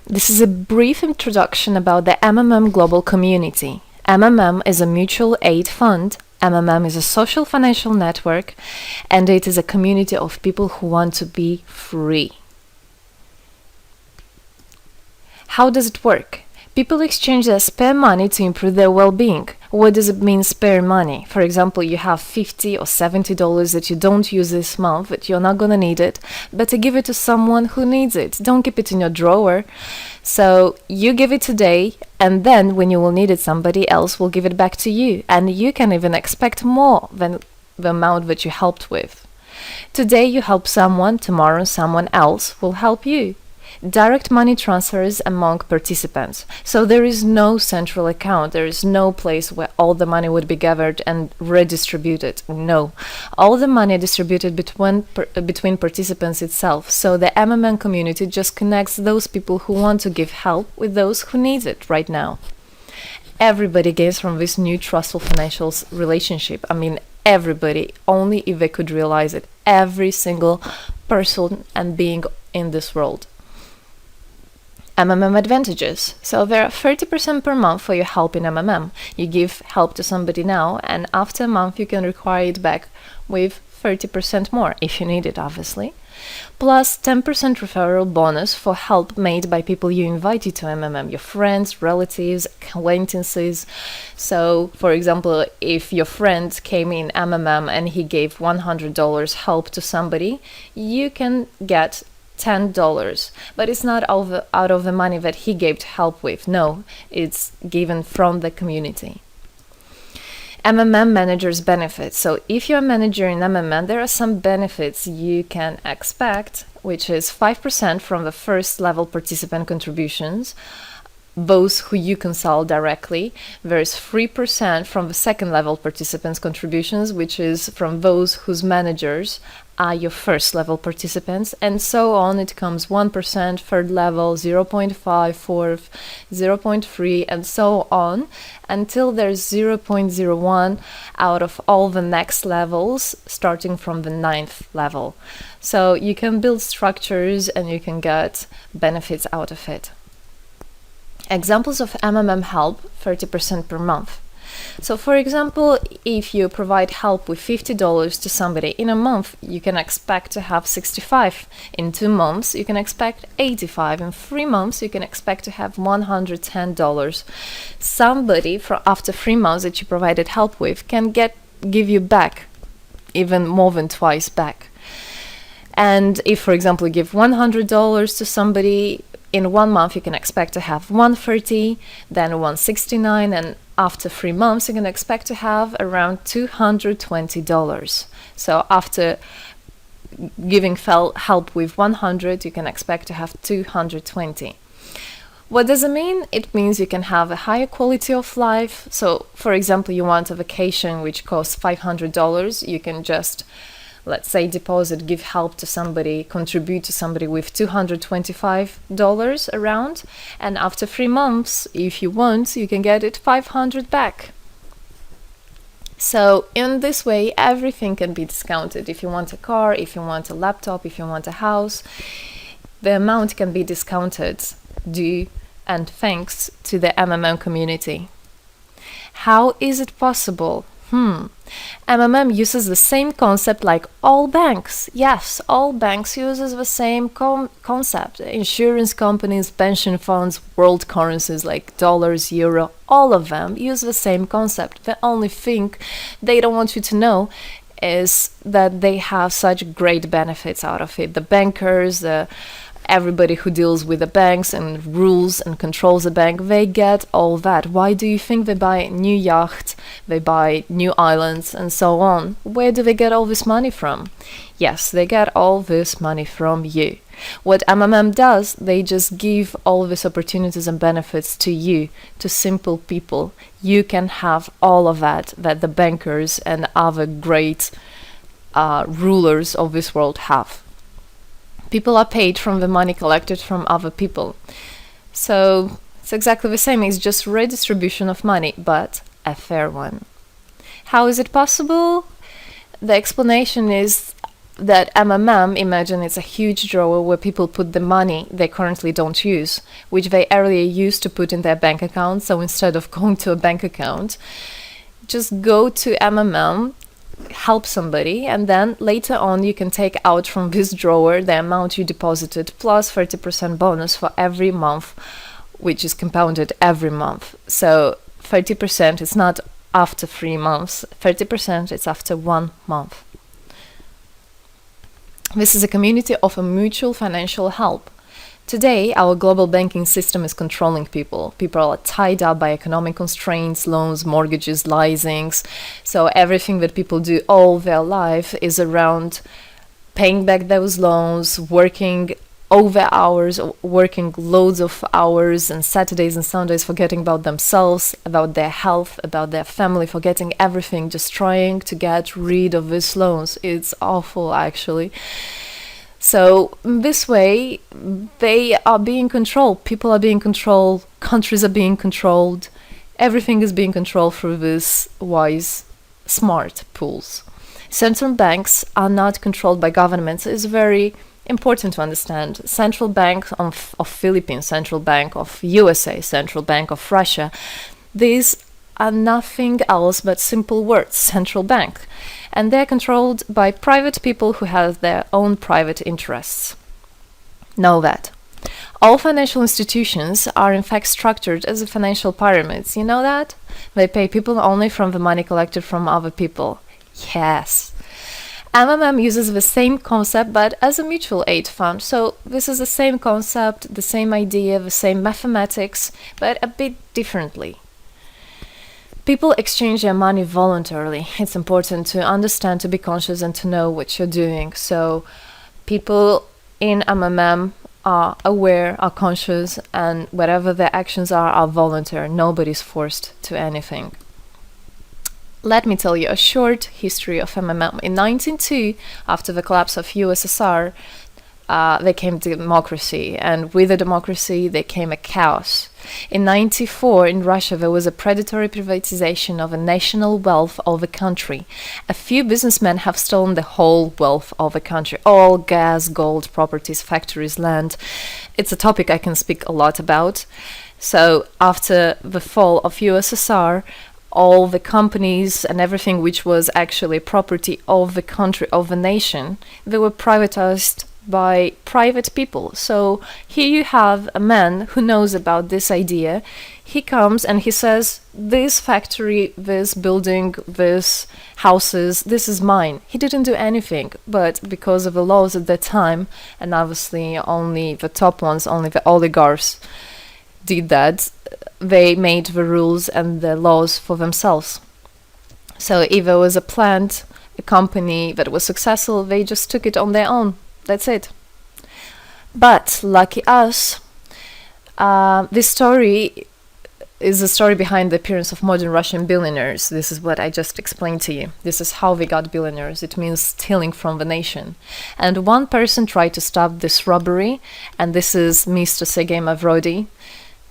This is a brief introduction about the MMM global community. MMM is a mutual aid fund. MMM is a social financial network, and it is a community of people who want to be free. How does it work? People exchange their spare money to improve their well-being. What does it mean, spare money? For example, you have $50 or $70 that you don't use this month, but you're not gonna need it. Better give it to someone who needs it. Don't keep it in your drawer. So you give it today, and then when you will need it, somebody else will give it back to you. And you can even expect more than the amount that you helped with. Today you help someone, tomorrow someone else will help you. Direct money transfers among participants. So there is no central account. There is no place where all the money would be gathered and redistributed. No. All the money distributed between participants itself. So the MMM community just connects those people who want to give help with those who need it right now. Everybody gains from this new trustful financial relationship. I mean, everybody, only if they could realize it. Every single person and being in this world. MMM advantages. So there are 30% per month for your help in MMM. You give help to somebody now, and after a month you can require it back with 30% more, if you need it, obviously. Plus 10% referral bonus for help made by people you invited to MMM, your friends, relatives, acquaintances. So, for example, if your friend came in MMM and he gave $100 help to somebody, you can get $10, but it's not out of the money that he gave help with. No, it's given from the community. MMM managers benefits. So if you're a manager in MMM, there are some benefits you can expect, which is 5% from the first level participant contributions, those who you consult directly. There's 3% from the second level participants contributions, which is from those whose managers are your first level participants, and so on. It comes 1%, third level, 0.5, fourth, 0.3, and so on, until there's 0.01 out of all the next levels, starting from the 9th level. So you can build structures and you can get benefits out of it. Examples of MMM help, 30% per month. So for example, if you provide help with $50 to somebody in a month, you can expect to have 65. In 2 months, you can expect 85. In 3 months, you can expect to have $110. Somebody after 3 months that you provided help with can give you back even more than twice back. And if, for example, you give $100 to somebody, in 1 month you can expect to have $130, then $169, and after 3 months you can expect to have around $220. So after giving help with 100, you can expect to have 220. What does it mean? It means you can have a higher quality of life. So for example, you want a vacation which costs $500, you can just, let's say, deposit, give help to somebody, contribute to somebody with $225 around, and after 3 months, if you want, you can get it $500 back. So in this way, everything can be discounted. If you want a car, if you want a laptop, if you want a house, the amount can be discounted due and thanks to the MMM community. How is it possible? MMM uses the same concept like all banks. Yes, all banks uses the same concept. Insurance companies, pension funds, world currencies like dollars, euro, all of them use the same concept. The only thing they don't want you to know is that they have such great benefits out of it. The bankers, everybody who deals with the banks and rules and controls the bank, they get all that. Why do you think they buy new yachts, they buy new islands, and so on? Where do they get all this money from? Yes, they get all this money from you. What MMM does, they just give all these opportunities and benefits to you, to simple people. You can have all of that the bankers and other great rulers of this world have. People are paid from the money collected from other people. So it's exactly the same. It's just redistribution of money, but a fair one. How is it possible? The explanation is that MMM, imagine it's a huge drawer where people put the money they currently don't use, which they earlier used to put in their bank account. So instead of going to a bank account, just go to MMM, help somebody, and then later on you can take out from this drawer the amount you deposited plus 30% bonus for every month, which is compounded every month. So 30% is not after 3 months, 30% is after 1 month. This is a community of a mutual financial help. Today, our global banking system is controlling people. People are tied up by economic constraints, loans, mortgages, leasings. So everything that people do all their life is around paying back those loans, working over hours, working loads of hours and Saturdays and Sundays, forgetting about themselves, about their health, about their family, forgetting everything, just trying to get rid of these loans. It's awful, actually. So this way, they are being controlled. People are being controlled. Countries are being controlled. Everything is being controlled through these wise, smart pools. Central banks are not controlled by governments. It's very important to understand. Central Bank of Philippines, Central Bank of USA, Central Bank of Russia. These are nothing else but simple words, central bank. And they're controlled by private people who have their own private interests. Know that. All financial institutions are in fact structured as financial pyramids. You know that? They pay people only from the money collected from other people. Yes. MMM uses the same concept but as a mutual aid fund. So this is the same concept, the same idea, the same mathematics, but a bit differently. People exchange their money voluntarily. It's important to understand, to be conscious, and to know what you're doing. So people in MMM are aware, are conscious, and whatever their actions are voluntary. Nobody's forced to anything. Let me tell you a short history of MMM. In 1902, after the collapse of USSR, there came democracy, and with the democracy there came a chaos. In 1994, in Russia, there was a predatory privatization of a national wealth of the country. A few businessmen have stolen the whole wealth of the country, all gas, gold, properties, factories, land. It's a topic I can speak a lot about. So after the fall of USSR, all the companies and everything which was actually property of the country, of the nation, they were privatized by private people. So here you have a man who knows about this idea. He comes and he says, this factory, this building, this houses, this is mine. He didn't do anything, but because of the laws at that time, and obviously only the top ones, only the oligarchs did that, they made the rules and the laws for themselves. So if there was a plant, a company that was successful, they just took it on their own. That's it. But lucky us, this story is the story behind the appearance of modern Russian billionaires. This is what I just explained to you. This is how they got billionaires. It means stealing from the nation. And one person tried to stop this robbery, and this is Mr. Sergei Mavrodi.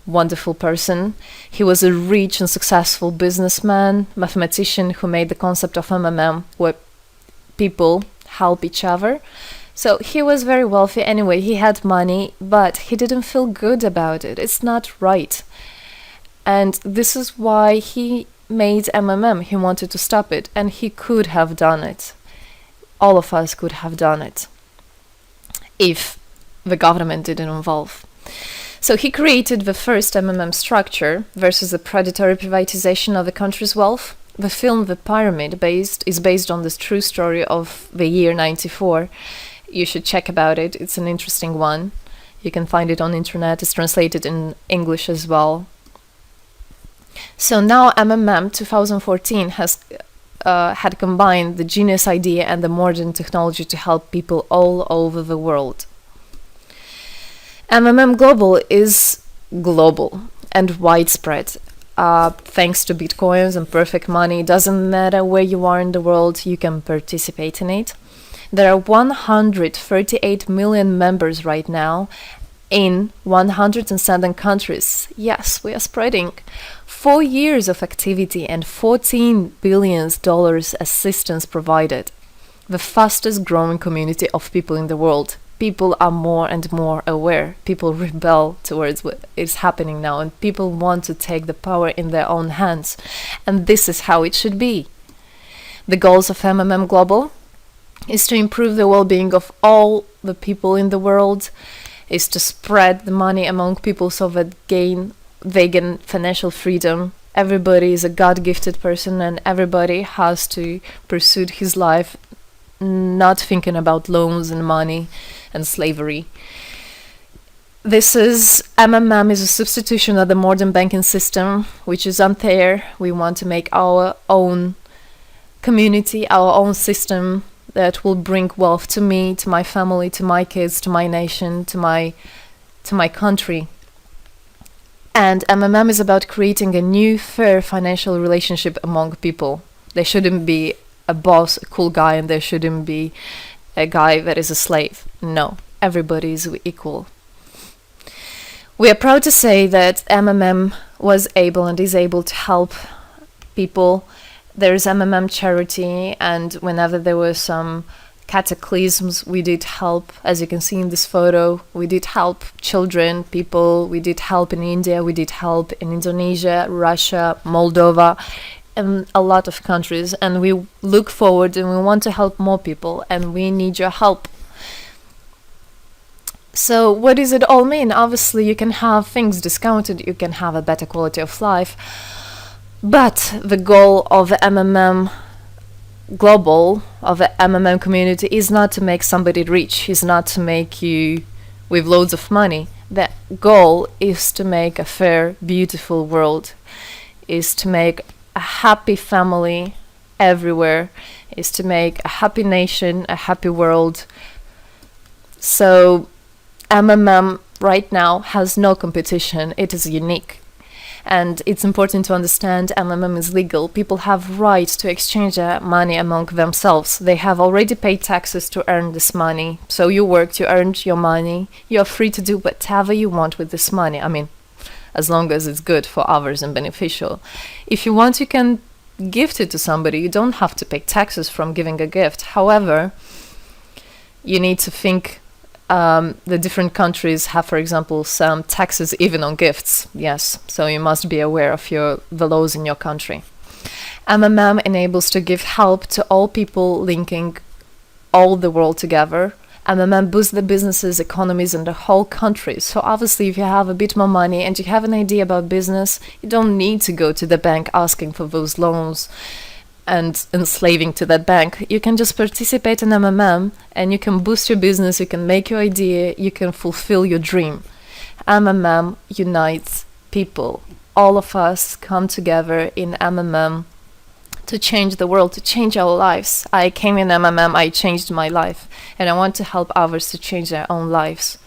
Wonderful person. He was a rich and successful businessman, mathematician who made the concept of MMM, where people help each other. So he was very wealthy anyway, he had money, but he didn't feel good about it. It's not right. And this is why he made MMM. He wanted to stop it, and he could have done it. All of us could have done it if the government didn't involve. So he created the first MMM structure versus the predatory privatization of the country's wealth. The film The Pyramid is based on this true story of the year 94. You should check about it. It's an interesting one. You can find it on the internet. It's translated in English as well. So now MMM 2014 has had combined the genius idea and the modern technology to help people all over the world. MMM Global is global and widespread. Thanks to Bitcoins and perfect money, doesn't matter where you are in the world, you can participate in it. There are 138 million members right now in 107 countries. Yes, we are spreading. 4 years of activity and $14 billion assistance provided. the fastest growing community of people in the world. People are more and more aware. People rebel towards what is happening now, and people want to take the power in their own hands. And this is how it should be. The goals of MMM Global is to improve the well-being of all the people in the world, is to spread the money among people so that they gain financial freedom. Everybody is a God-gifted person, and everybody has to pursue his life not thinking about loans and money and slavery. This is MMM is a substitution of the modern banking system, which is unfair. We want to make our own community, our own system that will bring wealth to me, to my family, to my kids, to my nation, to my country. And MMM is about creating a new, fair financial relationship among people. There shouldn't be a boss, a cool guy, and there shouldn't be a guy that is a slave. No, everybody is equal. We are proud to say that MMM was able and is able to help people. There is MMM charity, and whenever there were some cataclysms, we did help. As you can see in this photo, we did help children, people. We did help in India, we did help in Indonesia, Russia, Moldova, and a lot of countries. And we look forward and we want to help more people, and we need your help. So what does it all mean? Obviously, you can have things discounted, you can have a better quality of life. But the goal of the MMM Global, of the MMM community, is not to make somebody rich, is not to make you with loads of money. The goal is to make a fair, beautiful world, is to make a happy family everywhere, is to make a happy nation, a happy world. So MMM right now has no competition, it is unique. And it's important to understand MMM is legal. People have right to exchange their money among themselves. They have already paid taxes to earn this money. So you worked, you earned your money. You're free to do whatever you want with this money. I mean, as long as it's good for others and beneficial. If you want, you can gift it to somebody. You don't have to pay taxes from giving a gift. However, you need to think the different countries have, for example, some taxes even on gifts. Yes, so you must be aware of the laws in your country. MMM enables to give help to all people, linking all the world together. MMM boosts the businesses, economies, and the whole country. So obviously, if you have a bit more money and you have an idea about business, you don't need to go to the bank asking for those loans and enslaving to that bank. You can just participate in MMM and you can boost your business, you can make your idea, you can fulfill your dream. MMM unites people. All of us come together in MMM to change the world, to change our lives. I came in MMM, I changed my life, and I want to help others to change their own lives,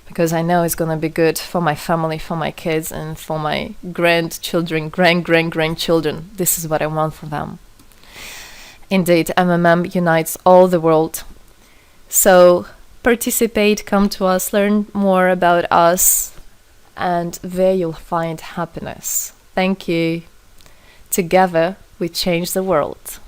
because I know it's going to be good for my family, for my kids, and for my grandchildren, grandchildren. This is what I want for them. Indeed, MMM unites all the world. So participate, come to us, learn more about us, and there you'll find happiness. Thank you. Together, we change the world.